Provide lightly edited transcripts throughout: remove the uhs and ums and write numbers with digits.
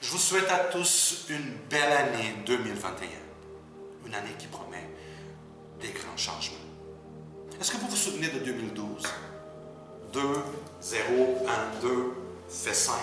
Je vous souhaite à tous une belle année 2021. Une année qui promet des grands changements. Est-ce que vous vous souvenez de 2012? 2, 0, 1, 2, fait 5.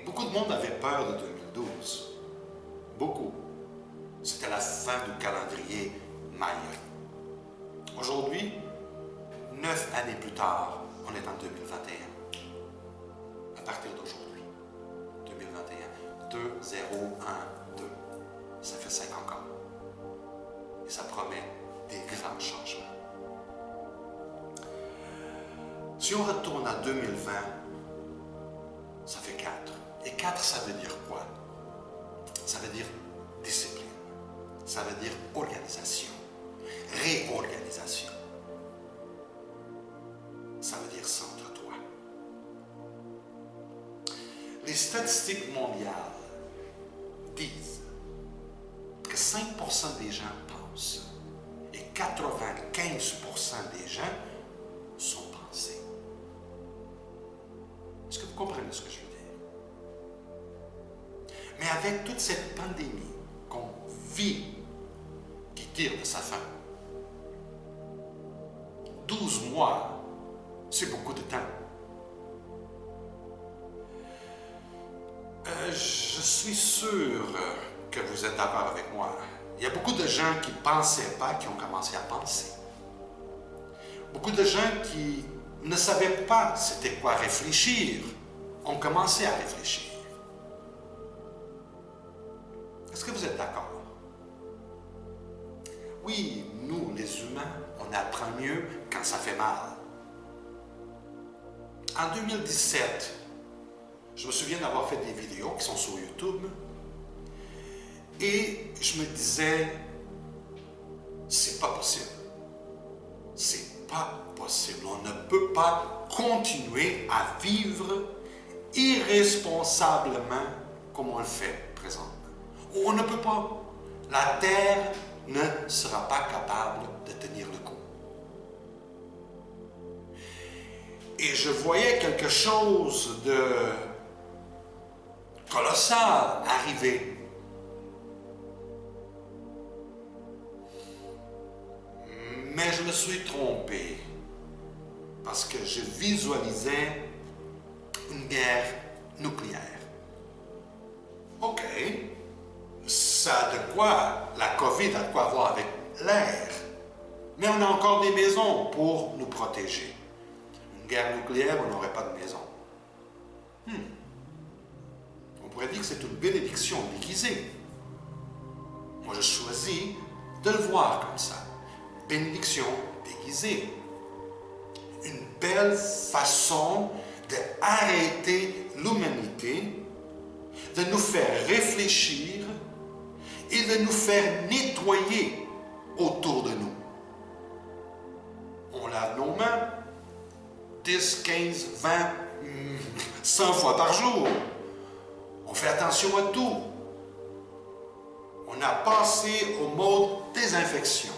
Beaucoup de monde avait peur de 2012. Beaucoup. C'était la fin du calendrier Maya. Aujourd'hui, 9 années plus tard, on est en 2021. À partir d'aujourd'hui. 2021. 2, 0, 1, 2. Ça fait 5 encore. Et ça promet des grands changements. Si on retourne à 2020, ça fait 4. Et 4, ça veut dire quoi? Ça veut dire discipline. Ça veut dire organisation. Réorganisation. Ça veut dire centre-toi. Les statistiques mondiales disent que 5% des gens pensent et 95% des gens sont pensés. Est-ce que vous comprenez ce que je veux dire? Mais avec toute cette pandémie qu'on vit, qui tire de sa fin, 12 mois, c'est beaucoup de temps. Je suis sûr que vous êtes d'accord avec moi. Il y a beaucoup de gens qui ne pensaient pas, qui ont commencé à penser. Beaucoup de gens qui ne savaient pas c'était quoi réfléchir, ont commencé à réfléchir. Est-ce que vous êtes d'accord? Oui, nous, les humains, on apprend mieux quand ça fait mal. En 2017, je me souviens d'avoir fait des vidéos qui sont sur YouTube et je me disais, c'est pas possible. C'est pas possible. On ne peut pas continuer à vivre irresponsablement comme on le fait présentement. On ne peut pas. La Terre ne sera pas capable de tenir le coup. Et je voyais quelque chose de colossal arriver. Mais je me suis trompé parce que je visualisais une guerre nucléaire. OK, ça a de quoi, la COVID a de quoi voir avec l'air, mais on a encore des maisons pour nous protéger. Une guerre nucléaire, on n'aurait pas de maison. On pourrait dire que c'est une bénédiction déguisée. Moi, je choisis de le voir comme ça. Bénédiction déguisée. Une belle façon d'arrêter l'humanité, de nous faire réfléchir et de nous faire nettoyer autour de nous. On lave nos mains 10, 15, 20, 100 fois par jour. On fait attention à tout. On a passé au mode désinfection.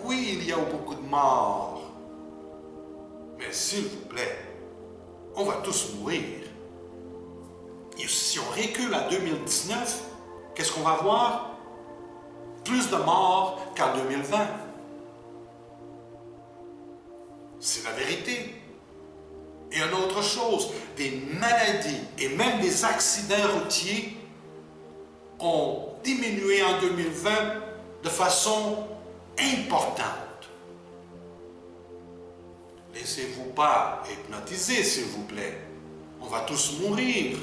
Oui, il y a beaucoup de morts. Mais s'il vous plaît, on va tous mourir. Et si on recule à 2019, qu'est-ce qu'on va voir? Plus de morts qu'en 2020. C'est la vérité. Et une autre chose, des maladies et même des accidents routiers ont diminué en 2020 de façon importante. Laissez-vous pas hypnotiser, s'il vous plaît. On va tous mourir.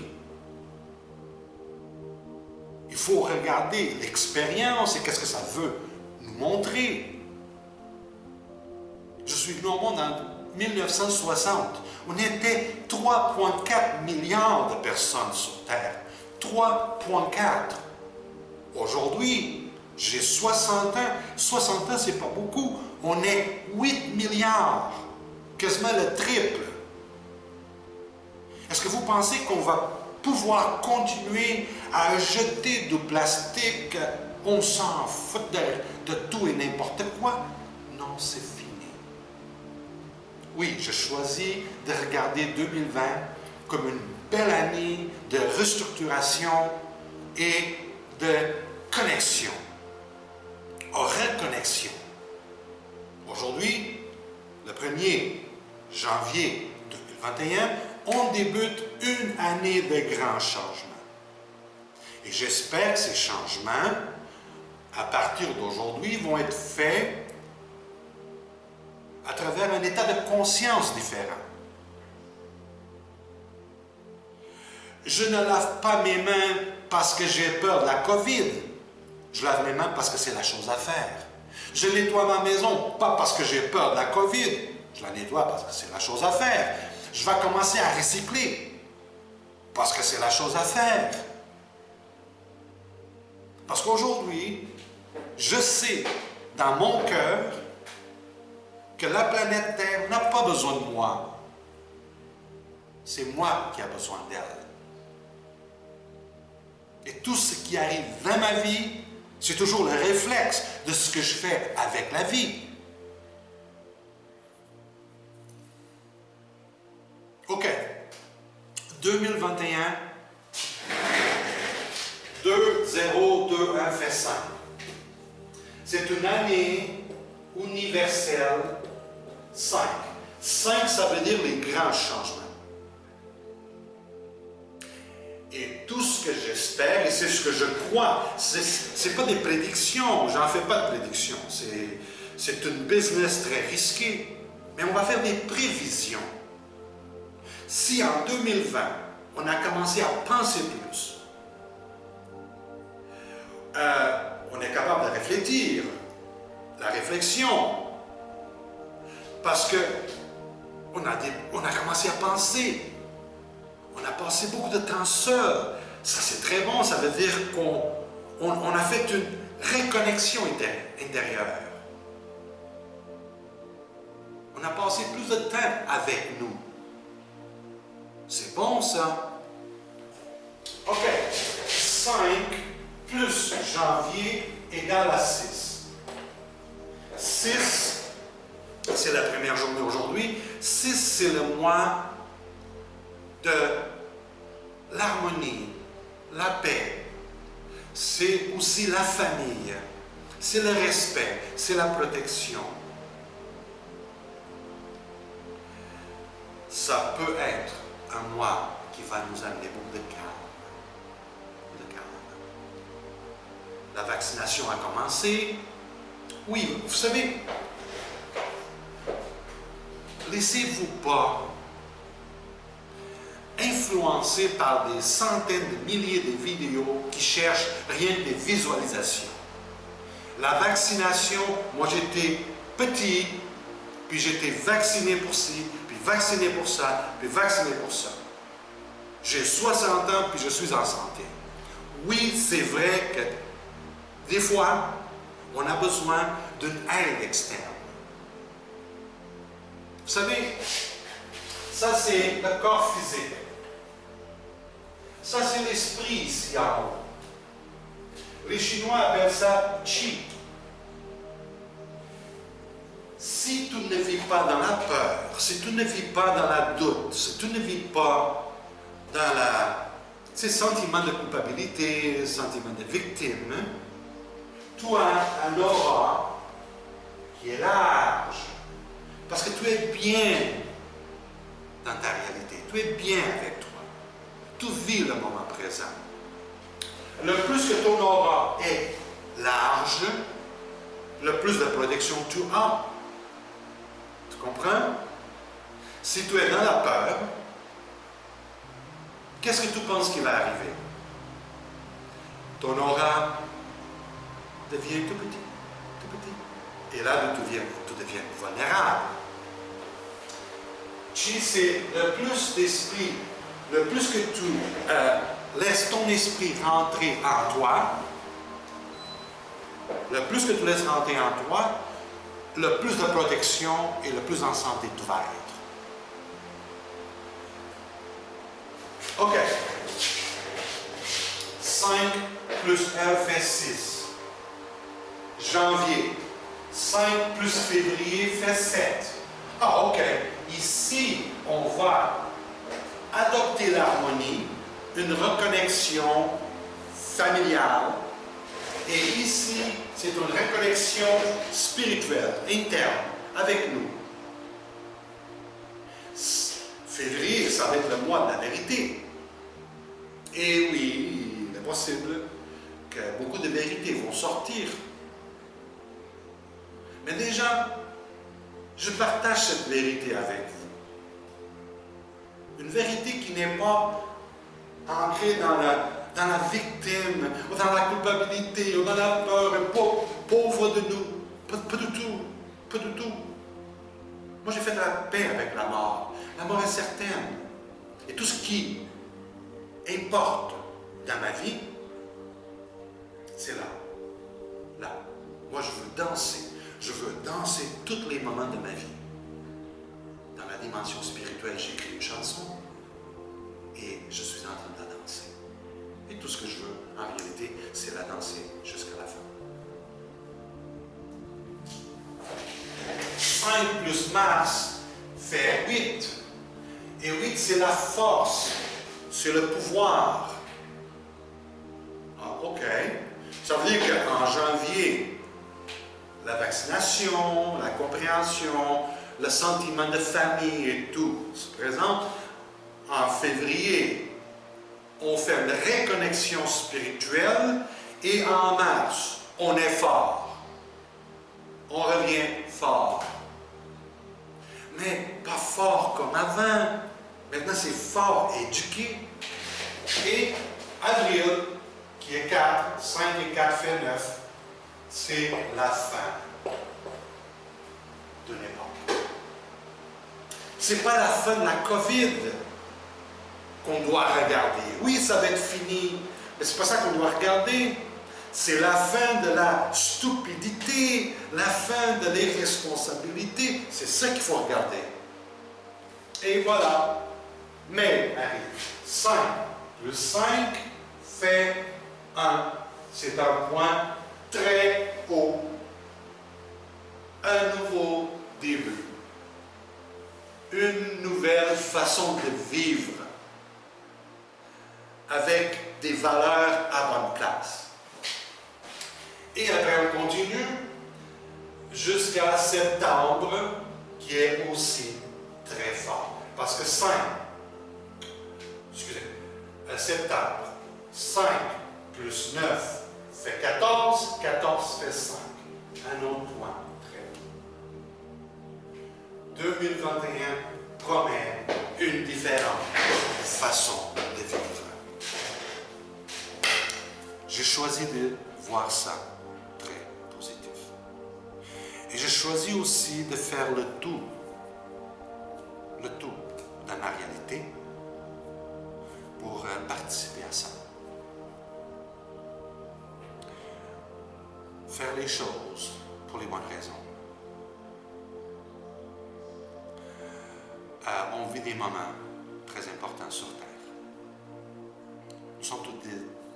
Il faut regarder l'expérience et qu'est-ce que ça veut nous montrer. Je suis venu au monde en 1960. On était 3,4 milliards de personnes sur Terre. 3,4. Aujourd'hui, j'ai 60 ans. 60 ans, c'est pas beaucoup. On est 8 milliards. Quasiment le triple. Est-ce que vous pensez qu'on va pouvoir continuer à jeter du plastique? On s'en fout de tout et n'importe quoi? Non, c'est fini. Oui, je choisis de regarder 2020 comme une belle année de restructuration et de connexion, reconnexion. Aujourd'hui, le 1er janvier 2021, on débute une année de grands changements. Et j'espère que ces changements, à partir d'aujourd'hui, vont être faits à travers un état de conscience différent. Je ne lave pas mes mains parce que j'ai peur de la COVID. Je lave mes mains parce que c'est la chose à faire. Je nettoie ma maison, pas parce que j'ai peur de la COVID. Je la nettoie parce que c'est la chose à faire. Je vais commencer à recycler parce que c'est la chose à faire. Parce qu'aujourd'hui, je sais dans mon cœur que la planète Terre n'a pas besoin de moi. C'est moi qui ai besoin d'elle. Et tout ce qui arrive dans ma vie, c'est toujours le réflexe de ce que je fais avec la vie. OK. 2021, 2, 0, 2, 1 fait 5. C'est une année universelle 5. 5, ça veut dire les grands changements. Et tout ce que j'espère, et c'est ce que je crois, ce n'est pas des prédictions, j'en fais pas de prédictions, c'est une business très risquée, mais on va faire des prévisions. Si en 2020, on a commencé à penser plus, on est capable de réfléchir, la réflexion, parce que on a commencé à penser. On a passé beaucoup de temps seul. Ça, c'est très bon. Ça veut dire qu'on a fait une reconnexion intérieure. On a passé plus de temps avec nous. C'est bon, ça. OK. 5 plus janvier égale à 6. 6, c'est la première journée aujourd'hui. 6, c'est le mois de l'harmonie, la paix. C'est aussi la famille, c'est le respect, c'est la protection. Ça peut être un mois qui va nous amener beaucoup de calme. De calme. La vaccination a commencé. Oui, vous savez, laissez-vous pas influencé par des centaines de milliers de vidéos qui cherchent rien que des visualisations. La vaccination, moi j'étais petit, puis j'étais vacciné pour ci, puis vacciné pour ça, puis vacciné pour ça. J'ai 60 ans, puis je suis en santé. Oui, c'est vrai que des fois, on a besoin d'une aide externe. Vous savez, ça c'est le corps physique. Ça, c'est l'esprit ici en haut. Les Chinois appellent ça Qi. Si tu ne vis pas dans la peur, si tu ne vis pas dans la doute, si tu ne vis pas dans ces sentiments de culpabilité, sentiments de victime, tu as un aura qui est large. Parce que tu es bien dans ta réalité. Tu es bien avec toi. Tu vis le moment présent. Le plus que ton aura est large, le plus de protection tu as. Tu comprends? Si tu es dans la peur, qu'est-ce que tu penses qui va arriver? Ton aura devient tout petit, tout petit. Et là, tu deviens vulnérable. Qi, c'est le plus d'esprit. Le plus que tu laisses ton esprit rentrer en toi, le plus que tu laisses rentrer en toi, le plus de protection et le plus en santé tu vas être. OK. 5 plus 1 fait 6. Janvier. 5 plus février fait 7. Ah, OK. ici, on va adopter l'harmonie, une reconnexion familiale, et ici, c'est une reconnexion spirituelle, interne, avec nous. Février, ça va être le mois de la vérité. Et oui, il est possible que beaucoup de vérités vont sortir. Mais déjà, je partage cette vérité avec vous. Une vérité qui n'est pas ancrée dans la victime, ou dans la culpabilité, ou dans la peur, pauvre de nous. Pas du tout. Pas du tout. Moi, j'ai fait de la paix avec la mort. La mort est certaine. Et tout ce qui importe dans ma vie, c'est là. Là. Moi, je veux danser. Je veux danser tous les moments de ma vie. Dans la dimension spirituelle, j'écris une chanson et je suis en train de la danser. Et tout ce que je veux, en réalité, c'est la danser jusqu'à la fin. 5 plus Mars fait 8. Et 8, c'est la force, c'est le pouvoir. Ah, OK. Ça veut dire qu'en janvier, la vaccination, la compréhension, le sentiment de famille et tout se présente. En février, on fait une reconnexion spirituelle et en mars, on est fort. On revient fort. Mais pas fort comme avant. Maintenant, c'est fort, éduqué. Et avril, qui est 4, 5 et 4 fait 9, c'est la fin de l'époque. C'est pas la fin de la COVID qu'on doit regarder. Oui, ça va être fini, mais c'est pas ça qu'on doit regarder. C'est la fin de la stupidité, la fin de l'irresponsabilité. C'est ça qu'il faut regarder. Et voilà. Mai arrive. 5 plus 5 fait 1. C'est un point très haut. Un nouveau début. Une nouvelle façon de vivre. Avec des valeurs à bonne place. Et après, on continue jusqu'à septembre, qui est aussi très fort. Parce que 5, septembre, 5 plus 9 fait 14, 14 fait 5. Un autre point très haut. 2021 promet une différente façon de vivre. J'ai choisi de voir ça très positif. Et j'ai choisi aussi de faire le tout dans ma réalité pour participer à ça. Faire les choses pour les bonnes raisons. On vit des moments très importants sur Terre. Nous sommes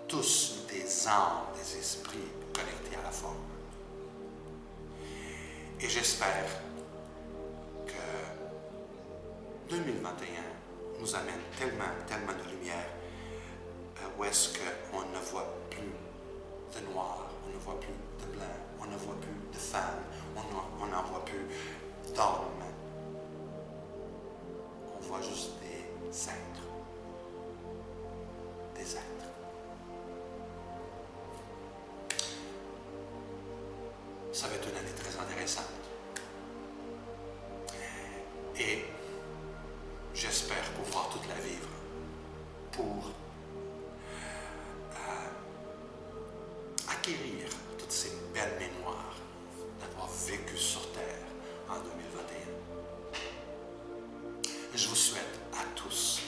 tous des âmes, des esprits connectés à la forme. Et j'espère que 2021 nous amène tellement de lumière où est-ce qu'on ne voit plus de noir, on ne voit plus de blanc, on ne voit plus de femmes, on n'en voit plus d'hommes. On voit juste des êtres. Des êtres. Ça va être une année très intéressante. Et j'espère pouvoir toute la vivre pour acquérir toutes ces belles mémoires d'avoir vécu sur Terre en 2021. Et je vous souhaite à tous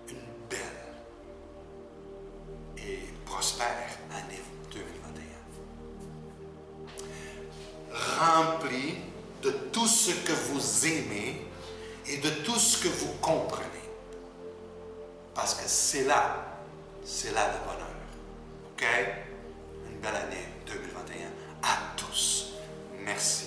une belle et prospère année 2021. Remplie de tout ce que vous aimez et de tout ce que vous comprenez. Parce que c'est là le bonheur. OK? Une belle année 2021 à tous. Merci.